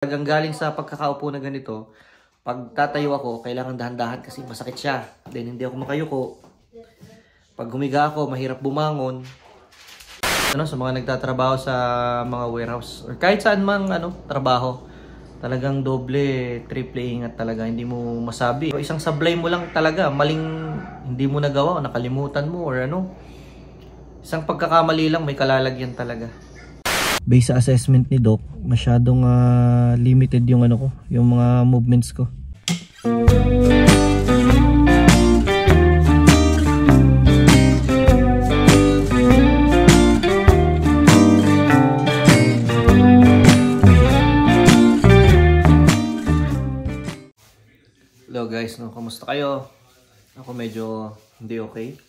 Talagang galing sa pagkakaupo na ganito, pag tatayo ako, kailangan dahan-dahan kasi masakit siya. Then hindi ako makayuko. Pag humiga ako, mahirap bumangon. Sa mga nagtatrabaho sa mga warehouse or kahit saan mang trabaho, talagang doble, triple ingat talaga. Hindi mo masabi. O isang sablay mo lang talaga, maling hindi mo nagawa o nakalimutan mo or isang pagkakamali lang may kalalagyan talaga. Based sa assessment ni Doc, masyadong limited yung yung mga movements ko. Hello guys, kamusta kayo? Ako medyo hindi okay.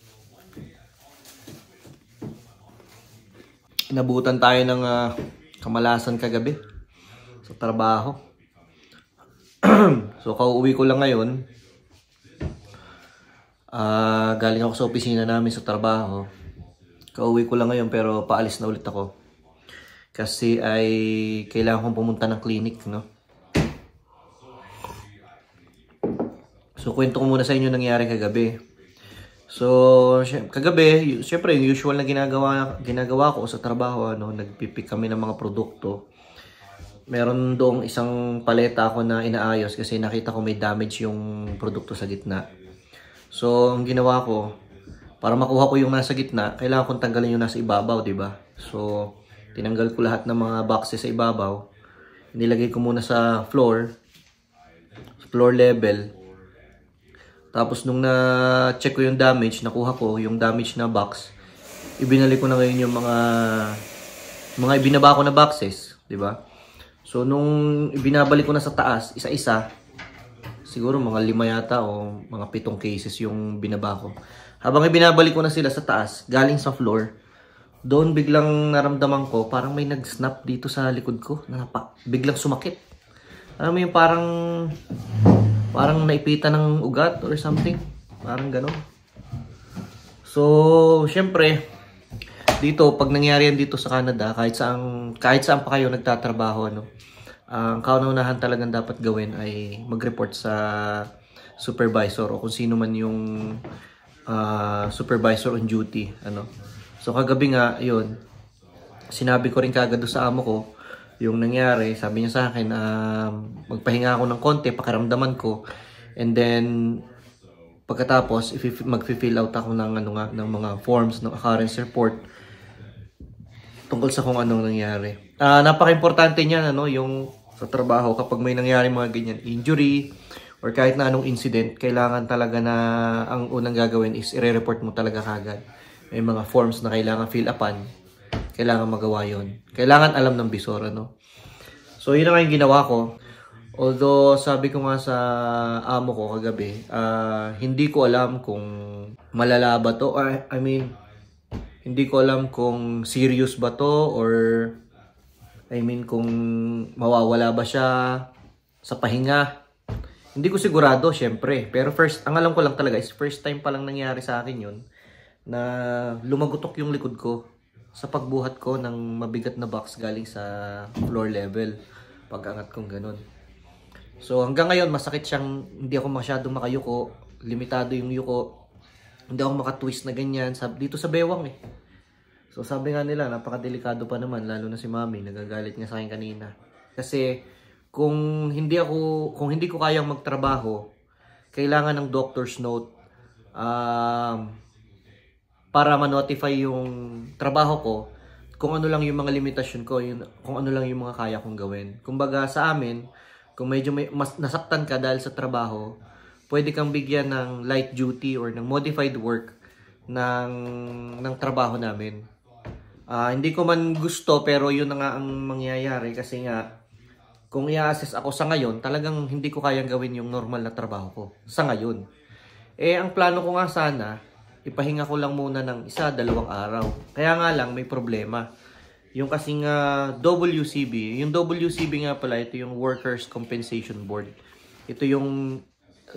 Inabutan tayo ng kamalasan kagabi sa trabaho. So kauuwi ko lang ngayon. Galing ako sa opisina namin sa trabaho. Kauuwi ko lang ngayon pero paalis na ulit ako. Kasi ay kailangan kong pumunta ng clinic, no? So kwento ko muna sa inyo nangyari kagabi. So, kagabi, syempre yung usual na ginagawa ko sa trabaho, nagpipick kami ng mga produkto. Meron doong isang paleta ako na inaayos kasi nakita ko may damage yung produkto sa gitna. So, ang ginawa ko, para makuha ko yung nasa gitna, kailangan kong tanggalin yung nasa ibabaw, di ba? So, tinanggal ko lahat ng mga boxes sa ibabaw. Nilagay ko muna sa floor level. Tapos nung na-check ko yung damage, nakuha ko yung damage na box, ibinalik ko na ngayon yung mga ibinaba ko na boxes, di ba? So nung ibinabalik ko na sa taas, isa-isa, siguro mga 5 yata o mga 7 cases yung binaba ko. Habang ibinabalik ko na sila sa taas, galing sa floor, doon biglang naramdaman ko, parang may nag-snap dito sa likod ko, biglang sumakit. Alam mo yung parang naipitan ng ugat or something. Parang gano'n. So, syempre, dito, pag nangyari yan dito sa Canada, kahit saan pa kayo nagtatrabaho, ang kauna-unahan talagang dapat gawin ay mag-report sa supervisor o kung sino man yung supervisor on duty. So, kagabi nga, yun, sinabi ko rin kagad sa amo ko, yung nangyari, sabi niya sa akin, magpahinga ako ng konti, pakiramdaman ko. And then, pagkatapos, mag-fill out ako ng mga forms, ng occurrence report tungkol sa kung anong nangyari. Napaka-importante niyan, yung sa trabaho, kapag may nangyari mga ganyan, injury, or kahit na anong incident, kailangan talaga na ang unang gagawin is i-report mo talaga kagad. May mga forms na kailangan fill upan. Kailangan magawa yon. Kailangan alam ng bisor, So, yun ang ginawa ko. Although, sabi ko nga sa amo ko kagabi, hindi ko alam kung malala ba to. Hindi ko alam kung serious ba to or, kung mawawala ba siya sa pahinga. Hindi ko sigurado, syempre. Pero ang alam ko lang talaga is first time pa lang nangyari sa akin yun na lumagutok yung likod ko sa pagbuhat ko ng mabigat na box galing sa floor level. Pag-angat kong ganun. So hanggang ngayon masakit siyang, hindi ako masyadong makayuko. Limitado yung yuko. Hindi ako makatwist na ganyan. Dito sa bewang So sabi nga nila, napakadelikado pa naman. Lalo na si mami, nagagalit nga sa akin kanina. Kasi kung hindi ko kayang magtrabaho, kailangan ng doctor's note para ma-notify yung trabaho ko kung ano lang yung mga limitasyon ko, kung ano lang yung mga kaya kong gawin. Kumbaga sa amin, kung medyo mas nasaktan ka dahil sa trabaho, pwede kang bigyan ng light duty or ng modified work ng trabaho namin. Hindi ko man gusto pero yun na nga ang mangyayari kasi nga kung i-assess ako sa ngayon, talagang hindi ko kayang gawin yung normal na trabaho ko sa ngayon. Ang plano ko nga sana, ipahinga ko lang muna ng 1-2 araw. Kaya nga lang, may problema. Yung kasing WCB. Yung WCB nga pala, ito yung Workers' Compensation Board. Ito yung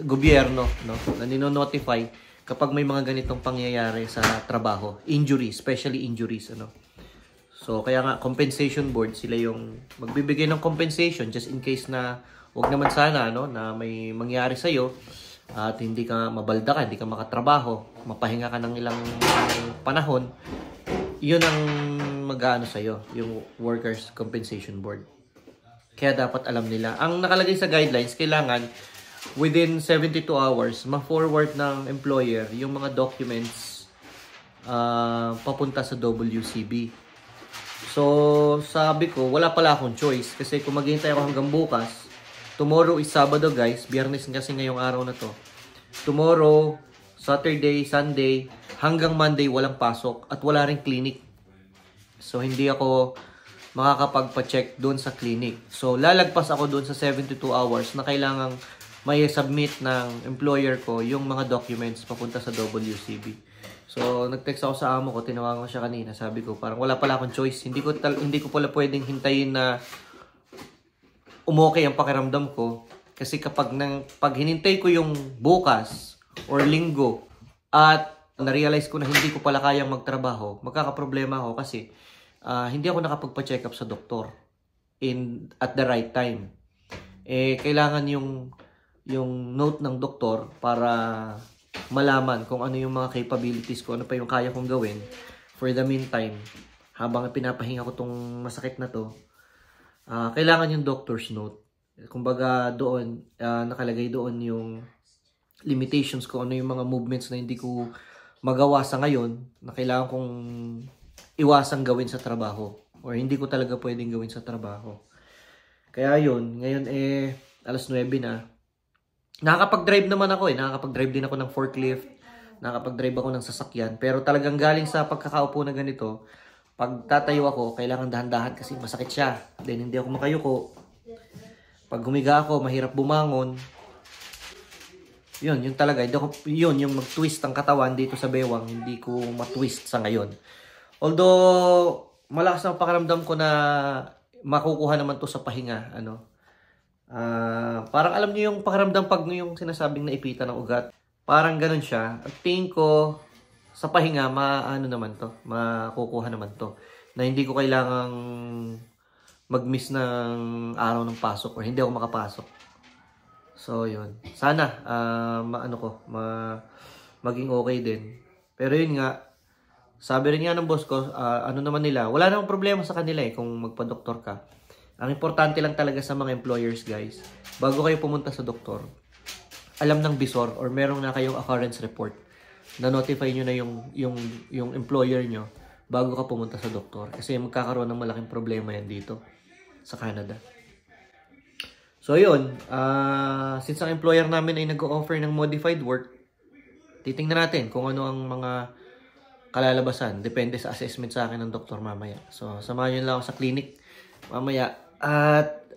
gobyerno, na nino-notify kapag may mga ganitong pangyayari sa trabaho. Injuries, especially injuries. So, kaya nga, compensation board, sila yung magbibigay ng compensation just in case na wag naman sana, no, na may mangyari sa'yo at hindi ka mabalda ka, hindi ka makatrabaho, mapahinga ka ng ilang panahon, yun ang mag-aano sa'yo, yung Workers' Compensation Board. Kaya dapat alam nila. Ang nakalagay sa guidelines, kailangan within 72 hours, ma-forward ng employer yung mga documents papunta sa WCB. So, sabi ko, wala pala akong choice. Kasi kung maghihintay ako hanggang bukas, tomorrow is Sabado guys, Biyernes kasi ngayong araw na to. Tomorrow, Saturday, Sunday, hanggang Monday walang pasok at wala ring clinic. So, hindi ako makakapagpa-check doon sa clinic. So, lalagpas ako doon sa 72 hours na kailangang may submit ng employer ko yung mga documents papunta sa WCB. So, nag-text ako sa amo ko, tinawagan ko siya kanina. Sabi ko, parang wala pala akong choice. Hindi ko pala pwedeng hintayin na umokay ang pakiramdam ko. Kasi pag hinintay ko yung bukas or linggo at na-realize ko na hindi ko pala kayang magtrabaho, magkakaproblema ako kasi hindi ako nakapagpa-check up sa doktor at the right time. Kailangan yung note ng doktor para malaman kung ano yung mga capabilities ko, ano pa yung kaya kong gawin. For the meantime, habang pinapahinga ko tong masakit na to, kailangan yung doctor's note. Kumbaga doon, nakalagay doon yung limitations ko, ano yung mga movements na hindi ko magawa sa ngayon, na kailangan kong iwasang gawin sa trabaho. Or hindi ko talaga pwedeng gawin sa trabaho. Kaya yun, ngayon alas 9 na. Nakakapag-drive naman ako nakakapag-drive din ako ng forklift, nakakapag-drive ako ng sasakyan, pero talagang galing sa pagkakaupo na ganito, pag tatayo ako, kailangan dahan-dahan kasi masakit siya. Then hindi ako makayuko. Pag humiga ako, mahirap bumangon. Yun talaga. Yun yung mag-twist ang katawan dito sa bewang, hindi ko ma-twist sa ngayon. Although malakas ang pakiramdam ko na makukuha naman to sa pahinga, parang alam niyo yung pakiramdam pag yung sinasabing naipitan ng ugat. Parang ganun siya. At tingin ko sa pahinga makukuha naman to. Na hindi ko kailangang mag-miss ng araw ng pasok or hindi ako makapasok. So yun. Sana maging okay din. Pero yun nga, sabi rin nga ng boss ko, naman nila, wala namang problema sa kanila kung magpa-doktor ka. Ang importante lang talaga sa mga employers guys, bago kayo pumunta sa doktor, alam ng bisor or meron na kayong occurrence report na notify nyo na yung employer nyo bago ka pumunta sa doktor. Kasi magkakaroon ng malaking problema yan dito sa Canada. So yun, since ang employer namin ay nag-o-offer ng modified work, titingnan natin kung ano ang mga kalalabasan. Depende sa assessment sa akin ng doktor mamaya. So samahan nyo lang ako sa clinic mamaya. At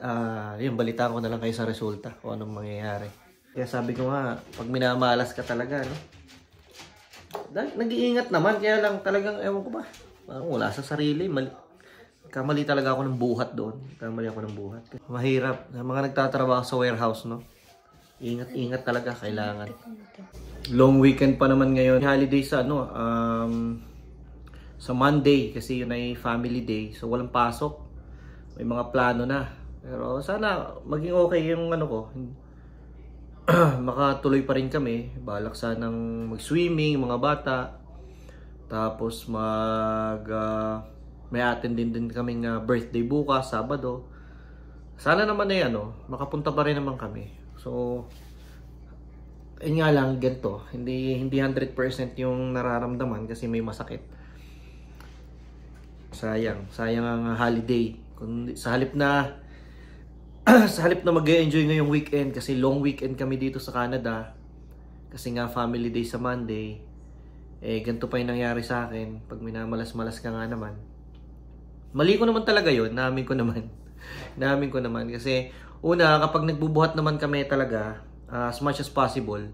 yun, balitaan ko na lang kayo sa resulta kung anong mangyayari. Kaya sabi ko nga, pag minamalas ka talaga, nag-iingat naman, kaya lang talagang, ewan ko ba, wala sa sarili. Kamali talaga ako ng buhat doon. Kamali ako ng buhat. Mahirap. Mga nagtatrabaho sa warehouse, ingat-ingat talaga, kailangan. Long weekend pa naman ngayon. Holiday sa sa Monday, kasi yun ay family day. So walang pasok. May mga plano na. Pero sana maging okay yung ko. Makatuloy pa rin kami. Balak sanang mag-swimming, mga bata. Tapos may attend din kaming birthday bukas, Sabado. Sana naman makapunta pa rin naman kami. So, yun nga lang, ganito. Hindi 100% yung nararamdaman kasi may masakit. Sayang ang holiday. Kung sa halip na mag-e-enjoy ngayong weekend, kasi long weekend kami dito sa Canada, kasi nga family day sa Monday, ganito pa yung nangyari sa akin. Pag minamalas-malas ka nga naman, mali ko naman talaga yun. Namin ko naman kasi una, kapag nagbubuhat naman kami talaga, as much as possible,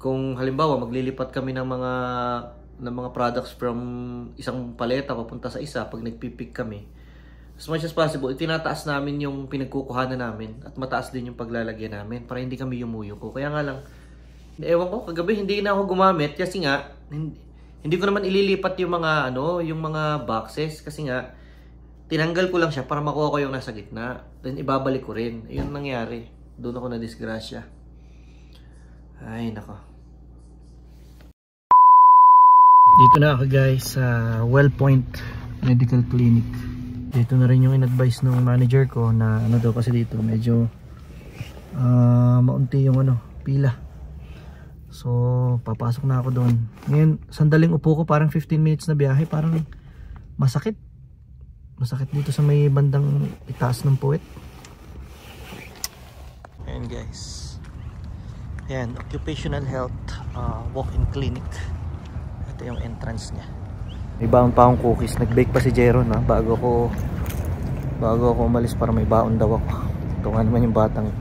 kung halimbawa maglilipat kami ng mga products from isang paleta papunta sa isa, pag nagpipick kami, as much as possible, itinataas namin yung pinagkukuhanan namin at mataas din yung paglalagyan namin para hindi kami yumuyuko. Kaya nga lang, ewan ko, kagabi hindi na ako gumamit kasi nga hindi ko naman ililipat yung mga boxes kasi nga tinanggal ko lang siya para makuha ko yung nasa gitna. Then ibabalik ko rin. Ayun nangyari. Doon ako na-disgrasya. Ay, nako. Dito na ako guys sa Wellpoint Medical Clinic. Dito na rin yung in-advise ng manager ko na ano daw kasi dito medyo maunti yung pila. So papasok na ako doon. Ngayon sandaling upo ko, parang 15 minutes na biyahe, parang masakit dito sa may bandang itaas ng puwet. Ayan guys, ayan, occupational health walk-in clinic. Ito yung entrance niya. May baon pa akong cookies. Nag-bake pa si Jeron bago ako umalis para may baon daw ako. Ito nga naman yung batang.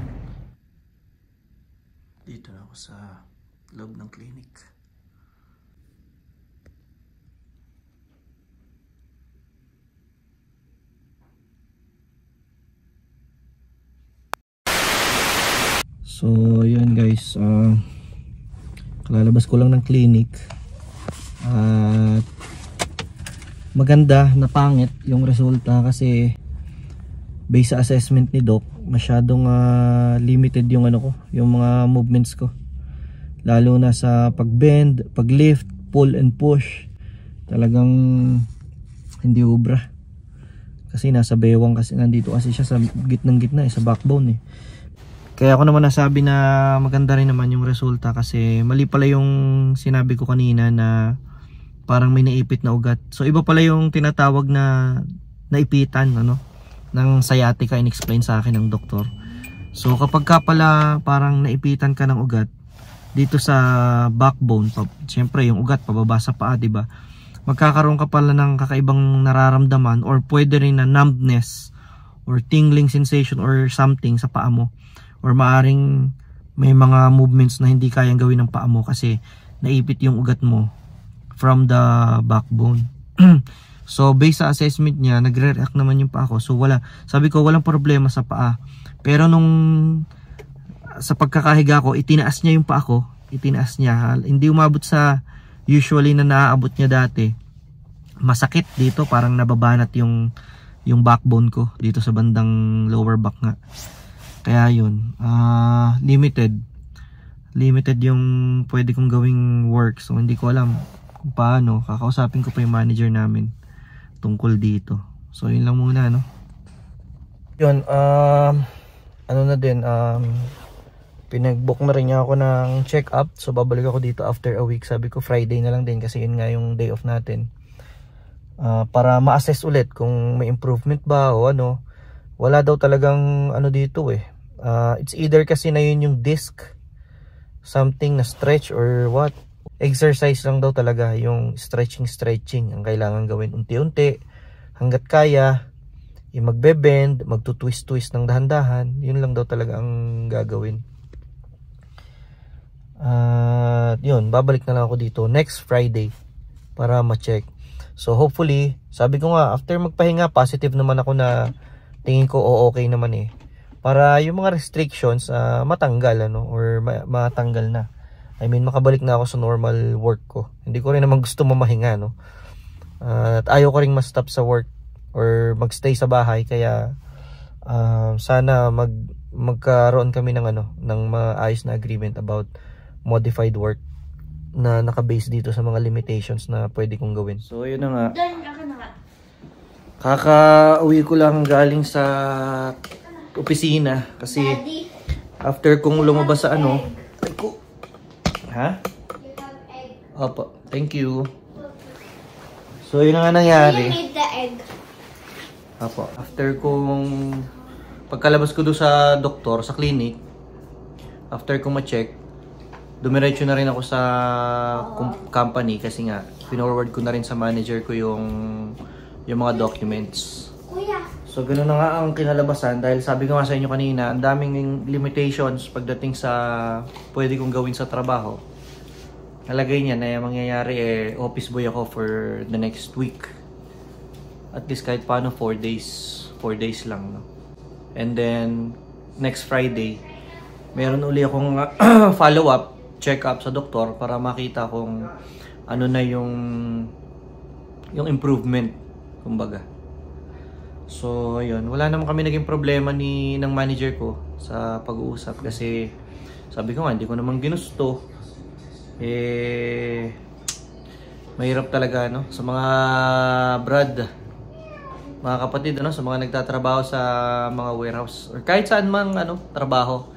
Dito na ako sa loob ng clinic. So yun guys, kalalabas ko lang ng clinic at maganda na pangit yung resulta kasi based sa assessment ni Doc, masyadong limited yung yung mga movements ko, lalo na sa pagbend, paglift, pull and push. Talagang hindi ubra kasi nasa bewang, kasi nandito kasi siya sa gitnang-gitna sa backbone Kaya ako naman nasabi na maganda rin naman yung resulta kasi mali pala yung sinabi ko kanina na parang may naipit na ugat. So iba pala yung tinatawag na naipitan ng sciatica, in-explain sa akin ng doktor. So kapag ka pala parang naipitan ka ng ugat dito sa backbone, syempre yung ugat pababa sa paa, 'di ba? Magkakaroon ka pala ng kakaibang nararamdaman or pwede rin na numbness or tingling sensation or something sa paa mo. Or maaring may mga movements na hindi kayang gawin ng paa mo kasi naipit yung ugat mo from the backbone. So based sa assessment niya, nagre-react naman yung paa ko. So sabi ko walang problema sa paa. Pero nung sa pagkakahiga ko, itinaas niya yung paa ko. Itinaas niya. Hindi umabot sa usually na naaabot niya dati. Masakit dito, parang nababanat yung backbone ko dito sa bandang lower back nga. Kaya yun, limited yung pwede kong gawing work. So hindi ko alam kung paano. Kakausapin ko pa yung manager namin tungkol dito. So yun lang muna Yun, pinag-book na rin niya ako ng check-up. So babalik ako dito after a week. Sabi ko Friday na lang din kasi yun nga yung day off natin. Para ma-assess ulit kung may improvement ba o wala daw talagang dito it's either kasi na yun yung disc, something na stretch or what. Exercise lang daw talaga, yung stretching ang kailangan gawin unti-unti hanggat kaya. Yung magbe-bend, magtutwist ng dahan-dahan, yun lang daw talaga ang gagawin. Yun, babalik na lang ako dito next Friday para ma-check. So hopefully, sabi ko nga after magpahinga, positive naman ako na tingin ko okay naman para yung mga restrictions matanggal or matanggal na. I mean makabalik na ako sa normal work ko. Hindi ko rin naman gusto mamahinga at ayaw ko ring ma-stop sa work or magstay sa bahay, kaya sana magkaroon kami ng ng maayos na agreement about modified work na naka-base dito sa mga limitations na pwede kong gawin. So yun na nga. Kaka-uwi ko lang galing sa opisina kasi after kong lumabas sa ha? Opo, thank you. So yun na nga nangyari. You need the egg. Opo, after kong pagkalabas ko doon sa doktor, sa clinic, after kong ma-check, dumiretso na rin ako sa company kasi nga pinorward ko na rin sa manager ko yung mga documents. So ganoon na nga ang kinalabasan dahil sabi ko nga sa inyo kanina, ang daming limitations pagdating sa pwede kong gawin sa trabaho. Nalagay niya na yung mangyayari office boy ako for the next week. At least kahit paano 4 days lang And then next Friday, meron uli akong follow up, check up sa doktor para makita kung ano na yung improvement kumbaga. So, ayun. Wala naman kami naging problema ng manager ko sa pag-uusap kasi sabi ko nga, hindi ko naman ginusto. Mahirap talaga, no? Sa mga mga kapatid, ano? Sa mga nagtatrabaho sa mga warehouse or kahit saan mang, trabaho.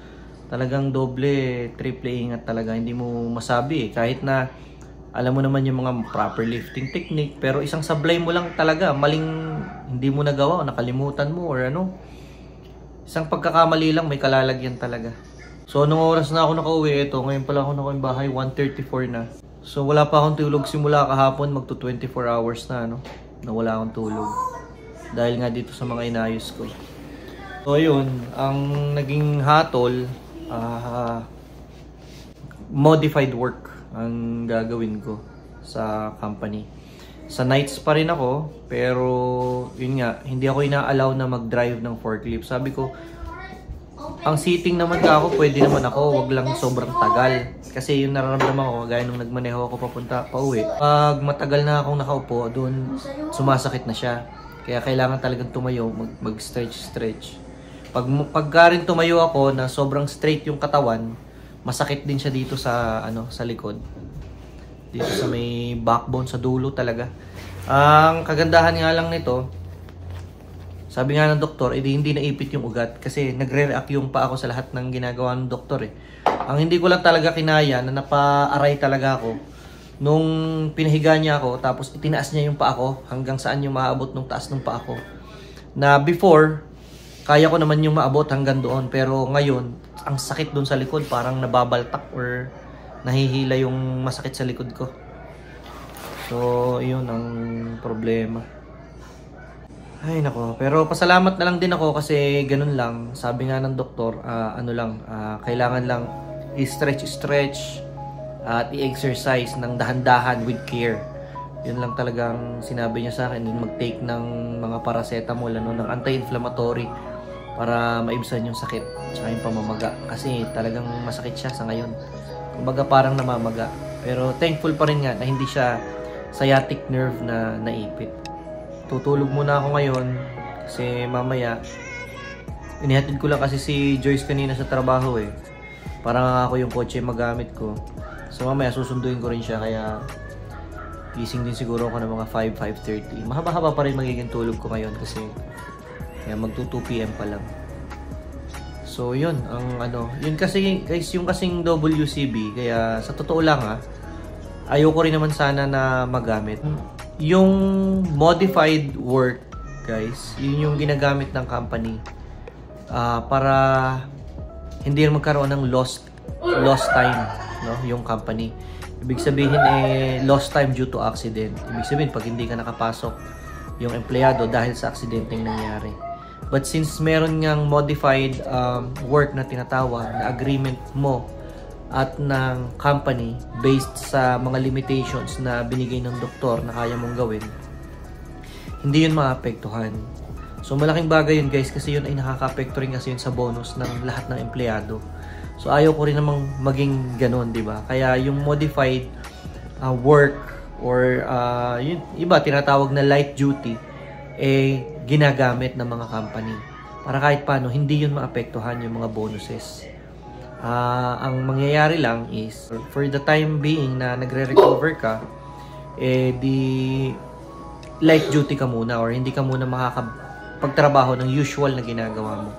Talagang doble, triple ingat talaga. Hindi mo masabi, eh. Kahit na alam mo naman yung mga proper lifting technique, pero isang sablay mo lang talaga, maling hindi mo nagawa o nakalimutan mo or isang pagkakamali lang may kalalagyan talaga. So nung oras na ako nakauwi, ngayon pala ako nakauwi bahay, 1:34 na. So wala pa akong tulog simula kahapon, magto 24 hours na na wala akong tulog. Dahil nga dito sa mga inayos ko. So ayun, ang naging hatol, modified work ang gagawin ko sa company. Sa nights pa rin ako, pero yun nga, hindi ako ina-allow na mag-drive ng forklift. Sabi ko, ang sitting naman ako, pwede naman ako, wag lang sobrang tagal. Kasi yung nararamdaman ko, gaya nung nagmaneho ako pauwi. Pag matagal na akong nakaupo, doon sumasakit na siya. Kaya kailangan talagang tumayo, mag-stretch. Pagka rin tumayo ako na sobrang straight yung katawan, masakit din siya dito sa sa likod. Dito sa may backbone sa dulo talaga. Ang kagandahan nga lang nito, sabi nga ng doktor, hindi naipit yung ugat kasi nagre-react yung paa ko sa lahat ng ginagawa ng doktor eh. Ang hindi ko lang talaga kinaya na napa-aray talaga ako nung pinahiga niya ako tapos itinaas niya yung paa ko hanggang saan yung maaabot ng taas ng paa ko. Na before, kaya ko naman yung maabot hanggang doon pero ngayon, ang sakit doon sa likod, parang nababaltak or nahihila yung masakit sa likod ko. So, yun ang problema. Ay nako, pero pasalamat na lang din ako kasi ganun lang. Sabi nga ng doktor, kailangan lang i-stretch at i-exercise ng dahan-dahan with care. Yun lang talagang sinabi niya sa akin, mag-take ng mga paracetamol, ng anti-inflammatory para maibsan yung sakit tsaka yung pamamaga kasi talagang masakit siya sa ngayon. Kumbaga parang namamaga. Pero thankful pa rin nga na hindi siya sciatic nerve na naipit. Tutulog muna ako ngayon kasi mamaya inihatid ko lang kasi si Joyce kanina sa trabaho eh. Parang ako yung kotse magamit ko. So mamaya susunduin ko rin siya kaya gising din siguro ako ng mga 5:30. Mahaba-haba pa rin magiging tulog ko ngayon kasi kaya magto 2 PM pa lang. So yun, yun kasi guys, yung kasing WCB, kaya sa totoo lang ayoko rin naman sana na magamit. Yung modified work, guys, yun yung ginagamit ng company para hindi magkaroon ng lost time, yung company. Ibig sabihin lost time due to accident. Ibig sabihin pag hindi ka nakapasok yung empleyado dahil sa aksidenteng nangyari. But since meron ngang modified work na tinatawag na agreement mo at ng company based sa mga limitations na binigay ng doktor na kaya mong gawin, hindi yun maapektuhan. So malaking bagay yun guys kasi yun ay nakaka-apekto rin kasi yun sa bonus ng lahat ng empleyado. So ayaw ko rin namang maging ganun, di ba? Kaya yung modified work or yun, iba tinatawag na light duty ginagamit ng mga company para kahit paano hindi yun maapektuhan yung mga bonuses. Ang mangyayari lang is for the time being na nagre-recover ka, di light duty ka muna or hindi ka muna makakapagtrabaho ng usual na ginagawa mo.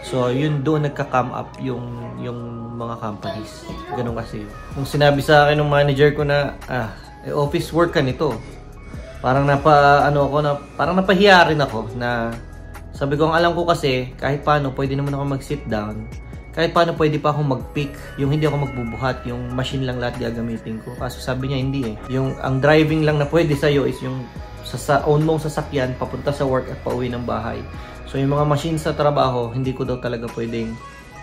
So yun doon nagka-come up yung mga companies. Ganun kasi. Nung sinabi sa akin ng manager ko na office work ka nito, parang parang napahiya rin ako na sabi ko ang alam ko kasi kahit paano pwede naman ako mag-sit down. Kahit paano pwede pa akong mag-pick, yung hindi ako magbubuhat, yung machine lang lahat gagamitin ko. Kaso sabi niya hindi eh. Ang driving lang na pwede sa'yo is yung sa own mong sasakyan papunta sa work at pauwi ng bahay. So yung mga machine sa trabaho, hindi ko daw talaga pwedeng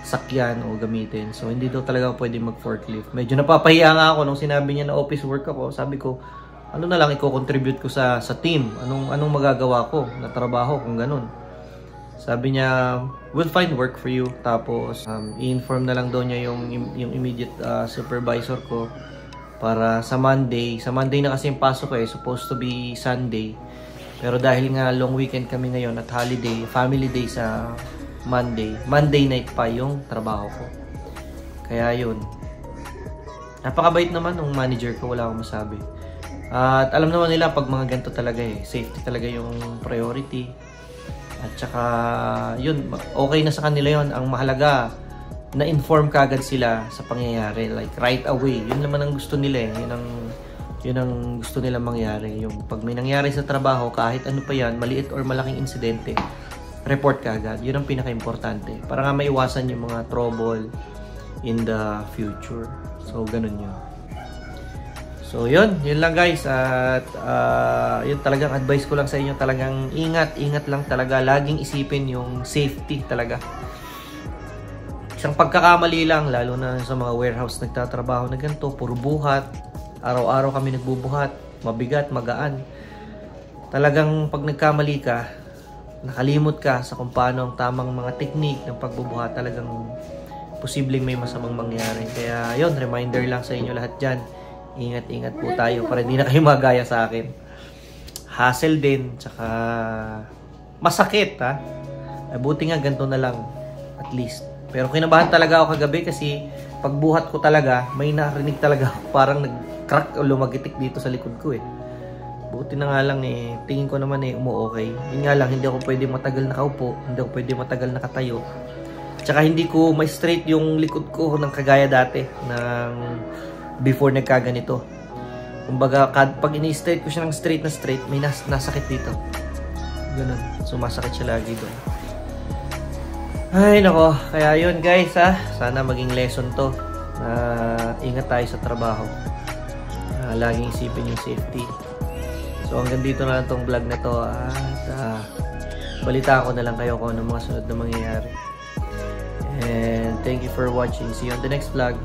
sakyan o gamitin. So hindi daw talaga pwedeng mag-forklift. Medyo napapahiya nga ako nung sinabi niya na office work ako. Sabi ko, na lang i-contribute ko sa team? Anong magagawa ko na trabaho kung ganun? Sabi niya, we'll find work for you. Tapos, i-inform na lang daw niya yung immediate supervisor ko para sa Monday. Sa Monday na kasi yung pasok supposed to be Sunday. Pero dahil nga long weekend kami ngayon at holiday, family day sa Monday night pa yung trabaho ko. Kaya yun. Napakabait naman ng manager ko, wala akong masabi. At alam naman nila pag mga ganito talaga safety talaga yung priority. At saka yun, okay na sa kanila yun. Ang mahalaga, na-inform kagad sila sa pangyayari. Like right away. Yun naman ang gusto nila Yun ang gusto nila mangyari. Yung pag may nangyari sa trabaho, kahit ano pa yan, maliit or malaking insidente, report kagad. Yun ang pinaka-importante. Para nga maiwasan yung mga trouble in the future. So, ganun yun. So, yun lang guys. At yun talagang advice ko lang sa inyo. Talagang ingat lang talaga. Laging isipin yung safety talaga. Isang pagkakamali lang, lalo na sa mga warehouse nagtatrabaho na ganito, puro buhat. Araw-araw kami nagbubuhat, mabigat, magaan. Talagang pag nagkamali ka, nakalimot ka sa kung paano ang tamang mga technique ng pagbubuhat, talagang posibleng may masamang mangyari. Kaya yun, reminder lang sa inyo lahat dyan. Ingat-ingat po tayo para hindi na kayo magaya sa akin. Hassle din, tsaka masakit ha. Buti nga ganito na lang, at least. Pero kinabahan talaga ako kagabi kasi pagbuhat ko talaga, may narinig talaga ako parang nag-crack o lumagitik dito sa likod ko Buti na nga lang tingin ko naman umu-okay. Yun nga lang, hindi ako pwede matagal nakaupo, hindi ako pwede matagal nakatayo. Tsaka hindi ko may straight yung likod ko ng kagaya dati ng before nagkaganito. Kumbaga, pag ini-straight ko siya ng straight na straight, may nasakit dito. Ganun. Sumasakit siya lagi doon. Ay, nako. Kaya yun guys sana maging lesson to. Ingat tayo sa trabaho. Laging isipin yung safety. So hanggang dito na lang tong vlog na to. At balita ko na lang kayo kung ano mga sunod na mangyayari. And thank you for watching. See you on the next vlog.